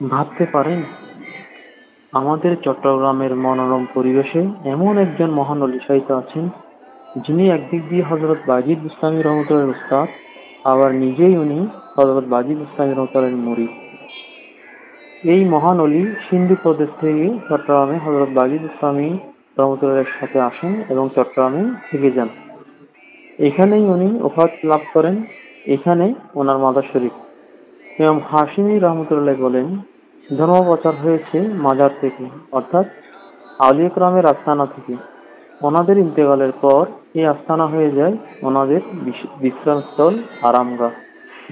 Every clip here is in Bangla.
ভাবতে পারেন, আমাদের চট্টগ্রামের মনোরম পরিবেশে এমন একজন মহান অলি শায়িত আছেন, যিনি একদিক দিয়ে হযরত বাজিদ বুস্তামী রহমতুল্লাহর উস্তাদ, আবার নিজেই উনি হযরত বাজিদ বুস্তামী রহমতুল্লাহর মুরিদ। এই মহান অলি সিন্ধু প্রদেশ থেকে চট্টগ্রামে হযরত বাজিদ বুস্তামী রহমতুল্লাহর সাথে আসেন এবং চট্টগ্রামে থেকে যান। এখানেই উনি ওফাত লাভ করেন। এখানে ওনার মাজার শরীফ। ইমাম হাশিমি রহমতুল্লাহ বলেন, ধর্ম প্রচার হয়েছে মাজার থেকে, অর্থাৎ আউলিয়া কেরামের আস্তানা থেকে। ওনাদের ইন্তেকালের পর এই আস্তানা হয়ে যায় ওনাদের বিশ্রামস্থল, আরামগাহ।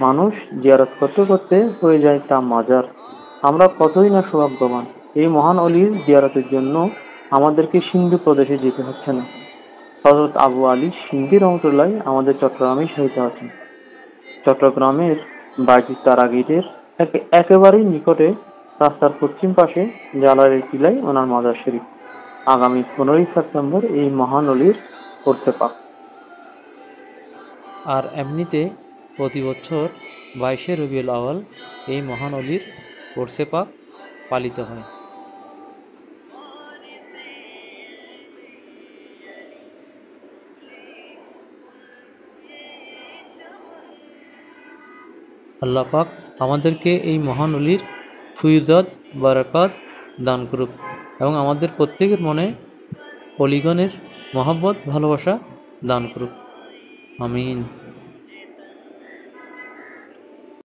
মানুষ জিয়ারত করতে করতে হয়ে যায় তা মাজার। আমরা কতই না সৌভাগ্যবান, এই মহান অলির জিয়ারতের জন্য আমাদেরকে সিন্ধু প্রদেশে যেতে হচ্ছে না। হযরত আবু আলী সিন্ধি রহমতুল্লাহ আমাদের চট্টগ্রামেই শায়িত আছেন। চট্টগ্রামের বাইতুল তারা গেটের একেবারেই নিকটে রাস্তার পশ্চিম পাশে জালালের টিলায় ওনার মাজার শরীফ। আগামী 15ই সেপ্টেম্বর এই মহান অলির পড়তে পাক। আর এমনিতে প্রতি বছর 22শে রবিউল আউয়াল এই মহান অলির ওরসে পাক পালিত হয়। আল্লাহ পাক আমাদেরকে এই মহান অলির ফুয়ুজাত বারাকাত দান করুক এবং আমাদের প্রত্যেকের মনে অলিগণের মহব্বত ভালোবাসা দান করুক। আমিন।